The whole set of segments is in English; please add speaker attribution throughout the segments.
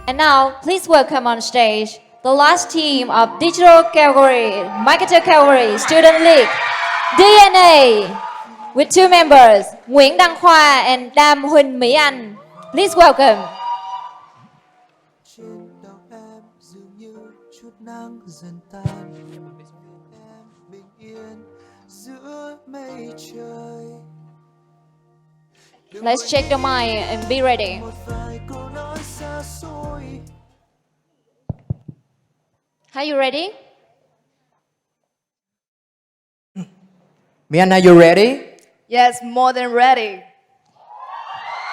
Speaker 1: And now, please welcome on stage the last team of Digital Category, Marketer Category, Student League, DNA, with two members, Nguyễn Đăng Khoa and Huỳnh Mỹ Anh. Please welcome.
Speaker 2: Trên đầu em dường như chút nắng dần tan, em bình yên giữa mây trời.
Speaker 1: Let's check the mic and be ready.
Speaker 2: Một vài câu nói xa xôi.
Speaker 1: Are you ready?
Speaker 3: Mian, are you ready?
Speaker 4: Yes, more than ready.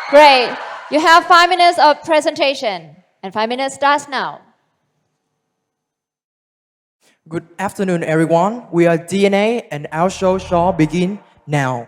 Speaker 1: Great. You have 5 minutes of presentation, and 5 minutes starts now.
Speaker 3: Good afternoon, everyone. We are DNA, and our show shall begin now.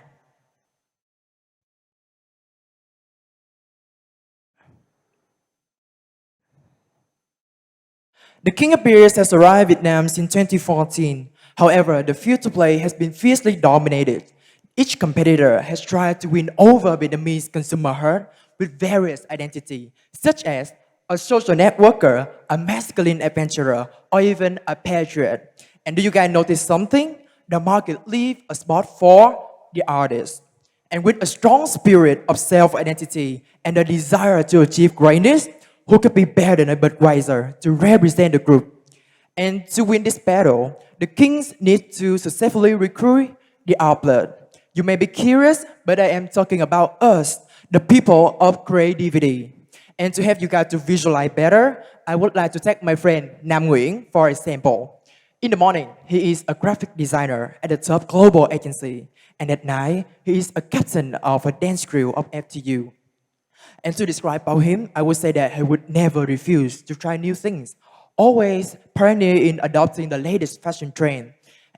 Speaker 3: The King of Beers has arrived in Vietnam since 2014. However, the field to play has been fiercely dominated. Each competitor has tried to win over Vietnamese consumer herd with various identities, such as a social networker, a masculine adventurer, or even a patriot. And do you guys notice something? The market leaves a spot for the artist. And with a strong spirit of self-identity and a desire to achieve greatness, who could be better than a Budweiser to represent the group? And to win this battle, the Kings need to successfully recruit the outlet. You may be curious, but I am talking about us, the people of creativity. And to help you guys to visualize better, I would like to take my friend Nguyen for example. In the morning, he is a graphic designer at a top global agency. And at night, he is a captain of a dance crew of FTU. And to describe about him, I would say that he would never refuse to try new things, always pioneer in adopting the latest fashion trend,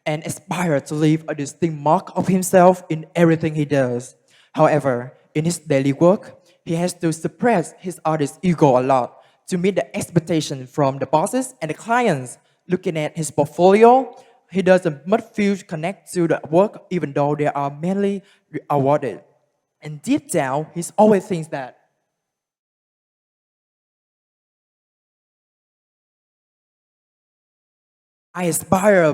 Speaker 3: and aspire to leave a distinct mark of himself in everything he does. However, in his daily work, he has to suppress his artist ego a lot to meet the expectation from the bosses and the clients. Looking at his portfolio, he doesn't much feel connect to the work even though they are mainly awarded. And deep down, he always thinks that I aspire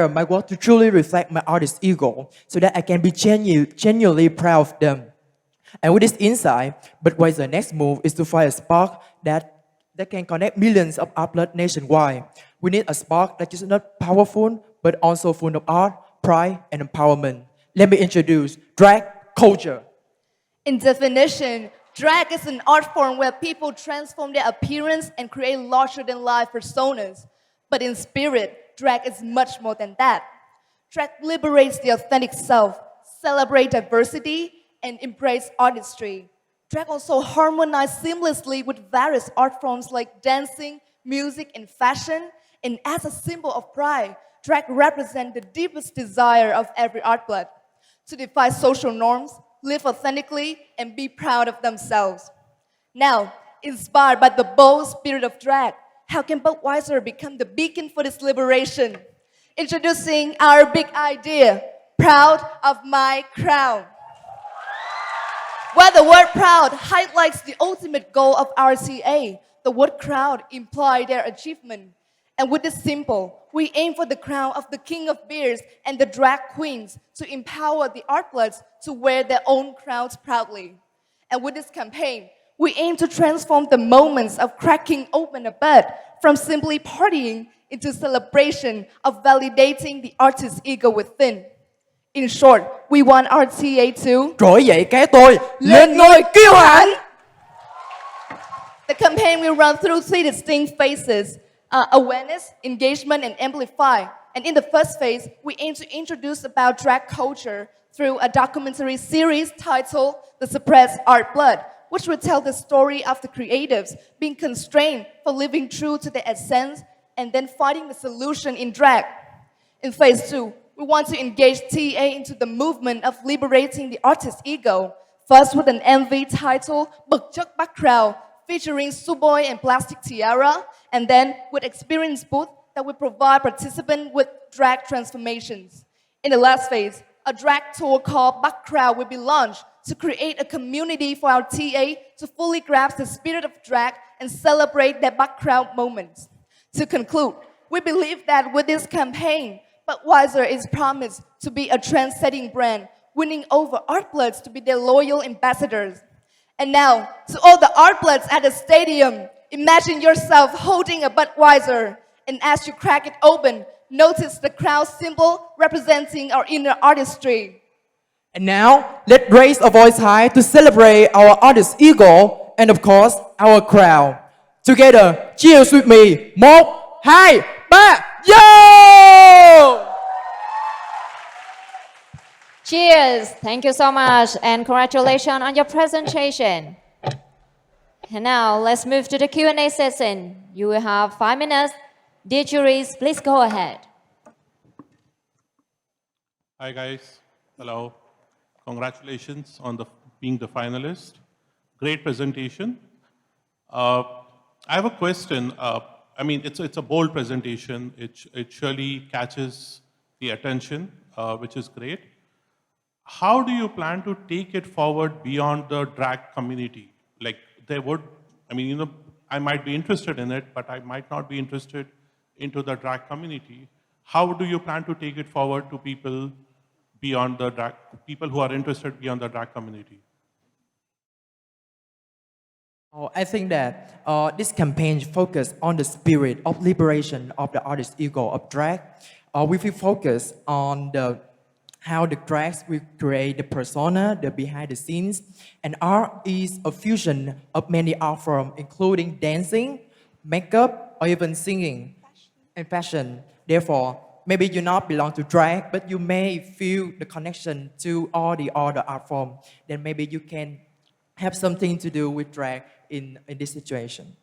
Speaker 3: my work to truly reflect my artist's ego so that I can be genuinely proud of them. And with this insight, Budweiser's next move is to find a spark that can connect millions of outlets nationwide. We need a spark that is not powerful, but also full of art, pride, and empowerment. Let me introduce drag culture.
Speaker 4: In definition, drag is an art form where people transform their appearance and create larger-than-life personas. But in spirit, drag is much more than that. Drag liberates the authentic self, celebrates diversity, and embraces artistry. Drag also harmonizes seamlessly with various art forms like dancing, music, and fashion. And as a symbol of pride, drag represents the deepest desire of every artist to defy social norms, live authentically, and be proud of themselves. Now, inspired by the bold spirit of drag, how can Budweiser become the beacon for this liberation? Introducing our big idea, Proud of My Crown. Where the word proud highlights the ultimate goal of RCA, the word crowd implies their achievement. And with this symbol, we aim for the crown of the King of Beers and the drag queens to empower the artlets to wear their own crowns proudly. And with this campaign, we aim to transform the moments of cracking open a bud from simply partying into celebration of validating the artist's ego within. In short, we want RTA to
Speaker 3: Trỗi dậy cái tôi, lên ngôi kiêu hãnh.
Speaker 4: The campaign will run through 3 distinct phases: awareness, engagement, and amplify. And in the first phase, we aim to introduce about drag culture through a documentary series titled The Suppressed Art Blood, which will tell the story of the creatives being constrained for living true to their essence and then finding the solution in drag. In phase 2, we want to engage TA into the movement of liberating the artist's ego, first with an MV titled Bực Chất Bắc Crowd, featuring Suboy and Plastic Tiara, and then with experience booth that will provide participants with drag transformations. In the last phase, a drag tour called Background will be launched to create a community for our TA to fully grasp the spirit of drag and celebrate their background moments. To conclude, we believe that with this campaign, Budweiser is promised to be a trend-setting brand, winning over art bloods to be their loyal ambassadors. And now, to all the art bloods at the stadium, imagine yourself holding a Budweiser, and as you crack it open, notice the crown symbol representing our inner artistry.
Speaker 3: And now, let's raise our voice high to celebrate our artist ego and of course, our crowd. Together, cheers with me. 1, 2, 3, yo!
Speaker 1: Cheers! Thank you so much and congratulations on your presentation. And now let's move to the Q&A session. You will have 5 minutes. Dear juries, please go ahead.
Speaker 5: Hi guys, hello. Congratulations on being the finalist. Great presentation. I have a question. I mean, it's a bold presentation. It surely catches the attention, which is great. How do you plan to take it forward beyond the drag community? Like I might be interested in it, but I might not be interested into the drag community. How do you plan to take it forward to people beyond the drag, people who are interested beyond the drag community?
Speaker 3: I think that this campaign focuses on the spirit of liberation of the artist ego of drag. We will focus on how the drags will create the persona, the behind the scenes, and art is a fusion of many art forms, including dancing, makeup, or even singing and fashion. Therefore, maybe you not belong to drag, but you may feel the connection to all the other art forms. Then maybe you can have something to do with drag in this situation.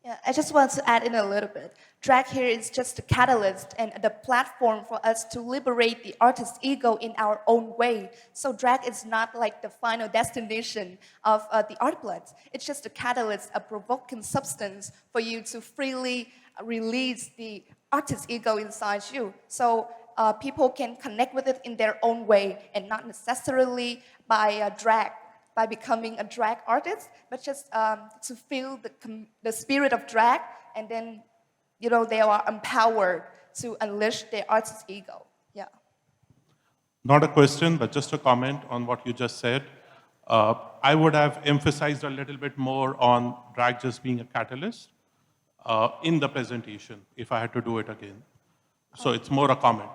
Speaker 4: Yeah, I just want to add in a little bit. Drag here is just a catalyst and the platform for us to liberate the artist's ego in our own way. So drag is not like the final destination of the art bloods. It's just a catalyst, a provoking substance for you to freely release the artist's ego inside you. So people can connect with it in their own way and not necessarily by drag, by becoming a drag artist, but just to feel the spirit of drag, and then they are empowered to unleash their artist's ego. Yeah.
Speaker 5: Not a question, but just a comment on what you just said. I would have emphasized a little bit more on drag just being a catalyst in the presentation if I had to do it again. So it's more a comment.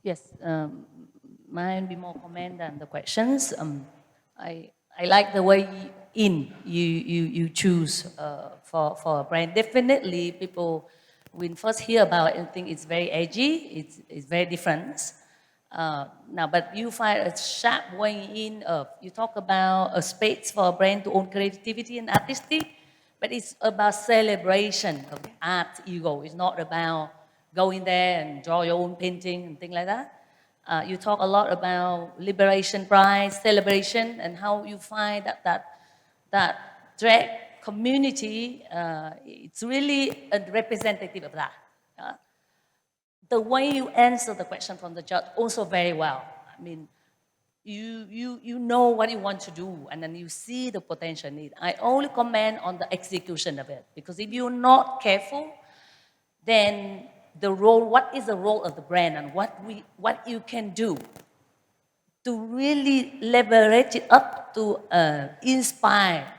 Speaker 6: Yes, mine will be more comment than the questions. I like the way you choose for a brand. Definitely, people when first hear about it and think it's very edgy. It's very different. Now, but you find a sharp way in. You talk about a space for a brand to own creativity and artistry, but it's about celebration of the art ego. It's not about going there and draw your own painting and things like that. You talk a lot about liberation, pride, celebration, and how you find that drag community, it's really a representative of that. The way you answer the question from the judge also very well. I mean, you know what you want to do, and then you see the potential need. I only comment on the execution of it, because if you're not careful, then what is the role of the brand and what you can do to really leverage it up to inspire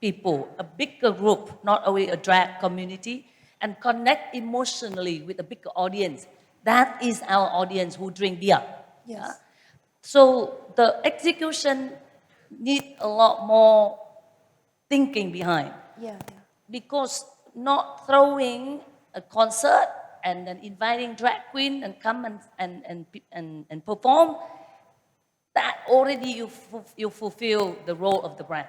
Speaker 6: people, a bigger group, not only a drag community, and connect emotionally with a bigger audience. That is our audience who drink beer.
Speaker 4: Yes.
Speaker 6: So the execution needs a lot more thinking behind.
Speaker 4: Yeah.
Speaker 6: Because not throwing a concert and then inviting drag queen and come and perform, that already you fulfill the role of the brand.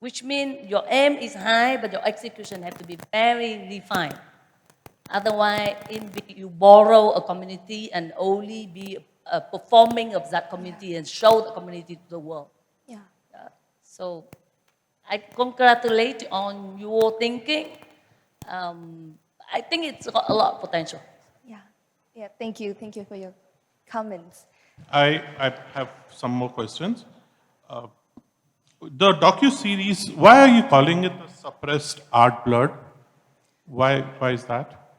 Speaker 6: Which means your aim is high, but your execution has to be very refined. Otherwise, you borrow a community and only be performing of that community and show the community to the world.
Speaker 4: Yeah.
Speaker 6: So I congratulate you on your thinking. I think it's got a lot of potential.
Speaker 4: Yeah. Yeah, thank you. Thank you for your comments.
Speaker 5: I have some more questions. The docu-series, why are you calling it the suppressed art blood? Why is that?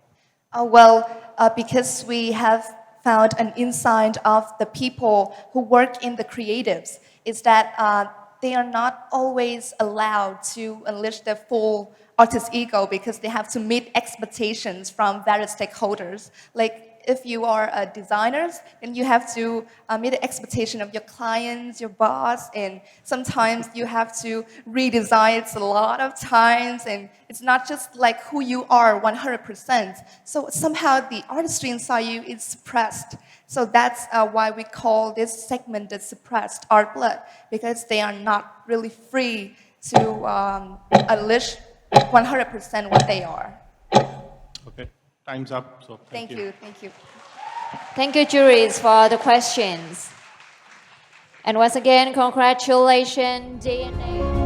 Speaker 4: Because we have found an insight of the people who work in the creatives is that they are not always allowed to unleash their full artist ego because they have to meet expectations from various stakeholders. Like if you are a designer, then you have to meet the expectation of your clients, your boss, and sometimes you have to redesign it a lot of times, and it's not just like who you are 100%. So somehow the artistry inside you is suppressed. So that's why we call this segment the suppressed art blood, because they are not really free to unleash 100% what they are.
Speaker 5: Okay, time's up. So thank you.
Speaker 4: Thank you.
Speaker 1: Thank you, juries, for the questions. And once again, congratulations, DNA.